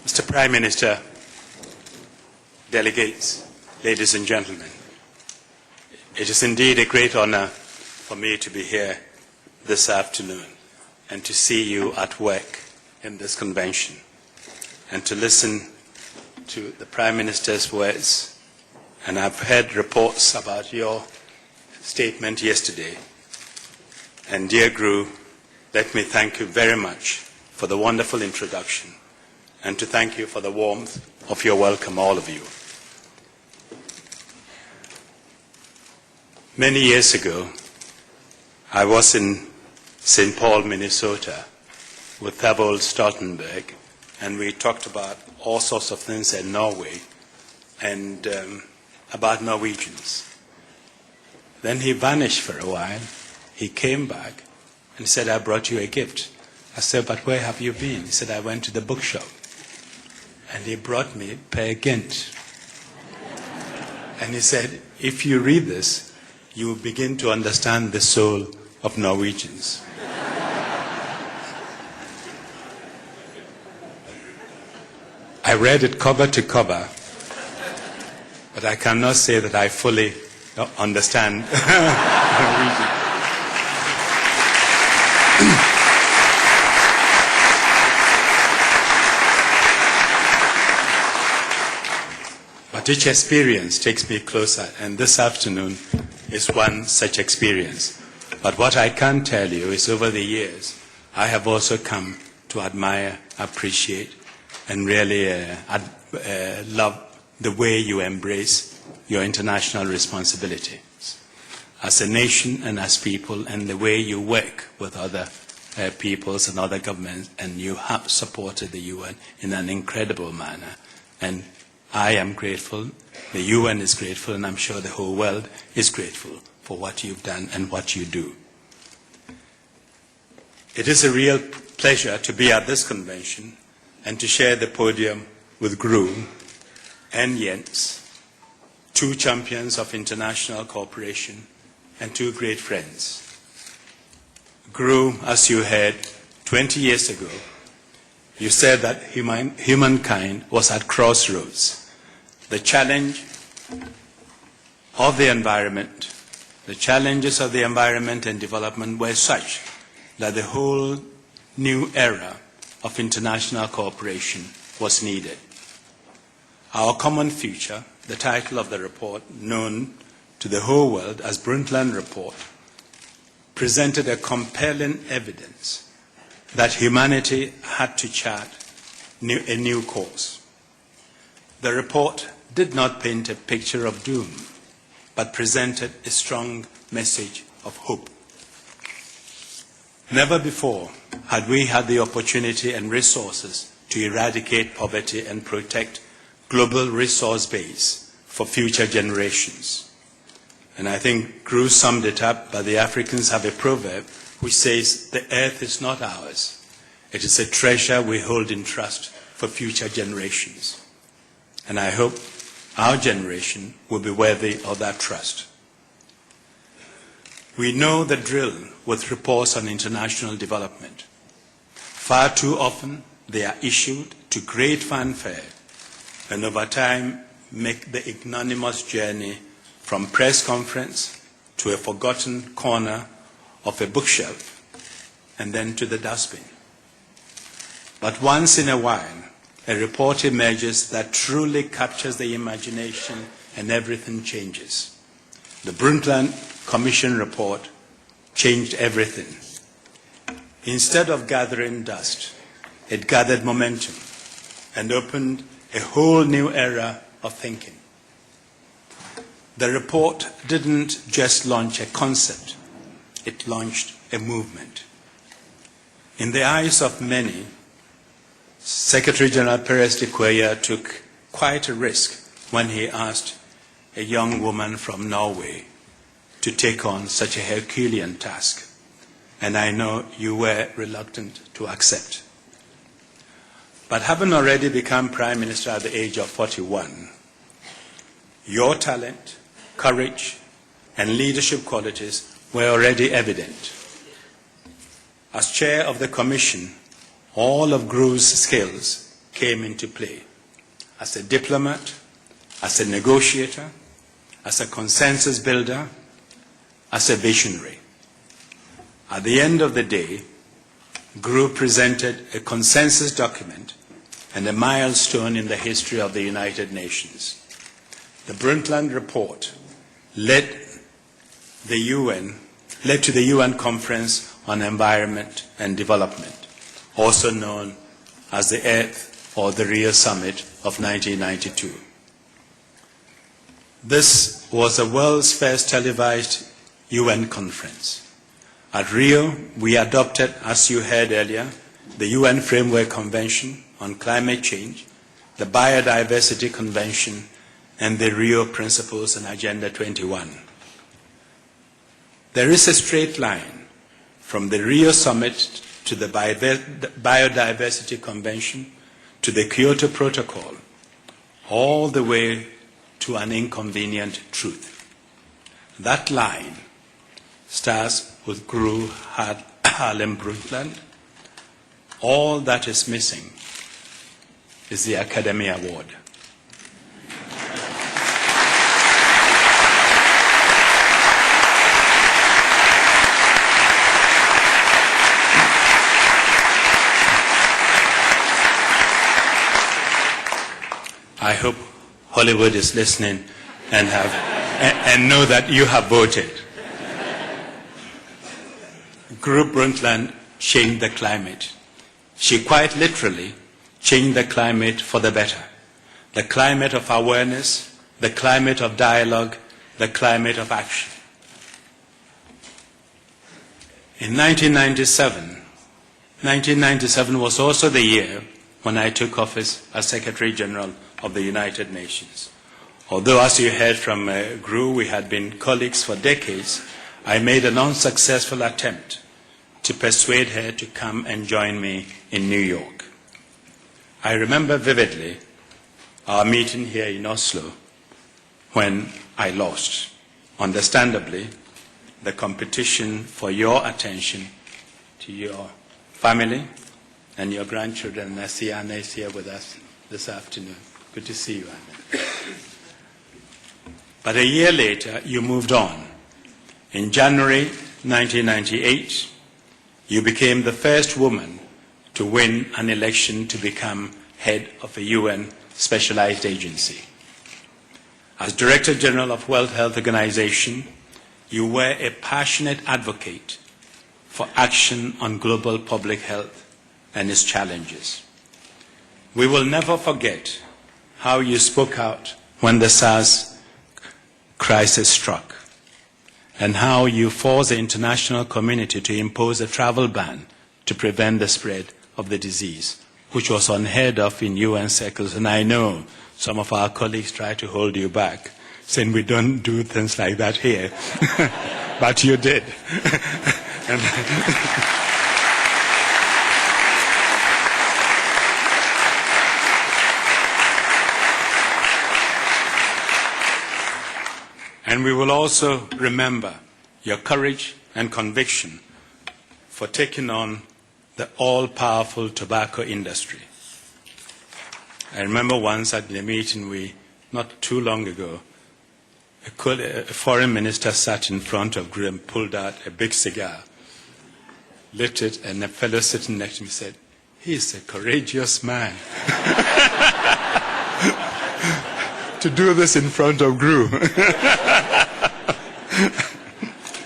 Mr. Prime Minister, delegates, ladies and gentlemen, it is indeed a great honor for me to be here this afternoon and to see you at work in this convention and to listen to the Prime Minister's words. And I've heard reports about your statement yesterday. And dear Gru, let me thank you very much for the wonderful introduction and to thank you for the warmth of your welcome, all of you. Many years ago, I was in St. Paul, Minnesota, with Thavold Stoltenberg, and we talked about all sorts of things in Norway and about Norwegians. Then he vanished for a while. He came back and said, I brought you a gift. I said, but where have you been? He said, I went to the bookshop. And he brought me Per Gynt. And he said, if you read this, you will begin to understand the soul of Norwegians. I read it cover to cover, but I cannot say that I fully understand Norwegian. But each experience takes me closer, and this afternoon is one such experience. But what I can tell you is over the years, I have also come to admire, appreciate, and really love the way you embrace your international responsibilities as a nation and as people, and the way you work with other peoples and other governments, and you have supported the UN in an incredible manner. And I am grateful, the UN is grateful, and I'm sure the whole world is grateful for what you've done and what you do. It is a real pleasure to be at this convention and to share the podium with Gru and Jens, two champions of international cooperation and two great friends. Gru, as you heard, 20 years ago, you said that humankind was at crossroads. The challenge of the environment, the challenges of the environment and development were such that the whole new era of international cooperation was needed. Our common future, the title of the report, known to the whole world as Brundtland Report, presented a compelling evidence that humanity had to chart a new course. The report did not paint a picture of doom, but presented a strong message of hope. Never before had we had the opportunity and resources to eradicate poverty and protect global resource base for future generations. And I think Gru summed it up, but the Africans have a proverb which says, the earth is not ours. It is a treasure we hold in trust for future generations. And I hope our generation will be worthy of that trust. We know the drill with reports on international development. Far too often, they are issued to great fanfare and over time make the ignominious journey from press conference to a forgotten corner of a bookshelf and then to the dustbin. But once in a while, a report emerges that truly captures the imagination and everything changes. The Brundtland Commission report changed everything. Instead of gathering dust, it gathered momentum and opened a whole new era of thinking. The report didn't just launch a concept, it launched a movement. In the eyes of many, Secretary General Perez de Cuellar took quite a risk when he asked a young woman from Norway to take on such a Herculean task. And I know you were reluctant to accept. But having already become Prime Minister at the age of 41, your talent, courage, and leadership qualities were already evident. As chair of the Commission, all of Gru's skills came into play as a diplomat, as a negotiator, as a consensus builder, as a visionary. At the end of the day, GRU presented a consensus document and a milestone in the history of the United Nations. The Brundtland Report led to the UN Conference on Environment and Development, also known as the Earth or the Rio Summit of 1992. This was the world's first televised UN conference. At Rio, we adopted, as you heard earlier, the UN Framework Convention on Climate Change, the Biodiversity Convention, and the Rio Principles and Agenda 21. There is a straight line from the Rio Summit to the Biodiversity Convention to the Kyoto Protocol, all the way to an inconvenient truth. That line starts with GRU Harlem Brundtland. All that is missing is the Academy Award. I hope Hollywood is listening and know that you have voted. GRU Brundtland changed the climate. She quite literally changed the climate for the better. The climate of awareness, the climate of dialogue, the climate of action. In 1997 was also the year when I took office as Secretary General of the United Nations. Although, as you heard from GRU, we had been colleagues for decades, I made an unsuccessful attempt to persuade her to come and join me in New York. I remember vividly our meeting here in Oslo when I lost. Understandably, the competition for your attention to your family and your grandchildren. I see Anna is here with us this afternoon. Good to see you, Anna. But a year later, you moved on. In January 1998, you became the first woman to win an election to become head of a UN specialized agency. As Director General of World Health Organization, you were a passionate advocate for action on global public health and its challenges. We will never forget how you spoke out when the SARS crisis struck, and how you forced the international community to impose a travel ban to prevent the spread of the disease, which was unheard of in UN circles. And I know some of our colleagues try to hold you back, saying we don't do things like that here. But you did. And we will also remember your courage and conviction for taking on the all-powerful tobacco industry. I remember once at the meeting not too long ago, a foreign minister sat in front of GRU and pulled out a big cigar, lit it, and a fellow sitting next to me said, "He's a courageous man." To do this in front of GRU.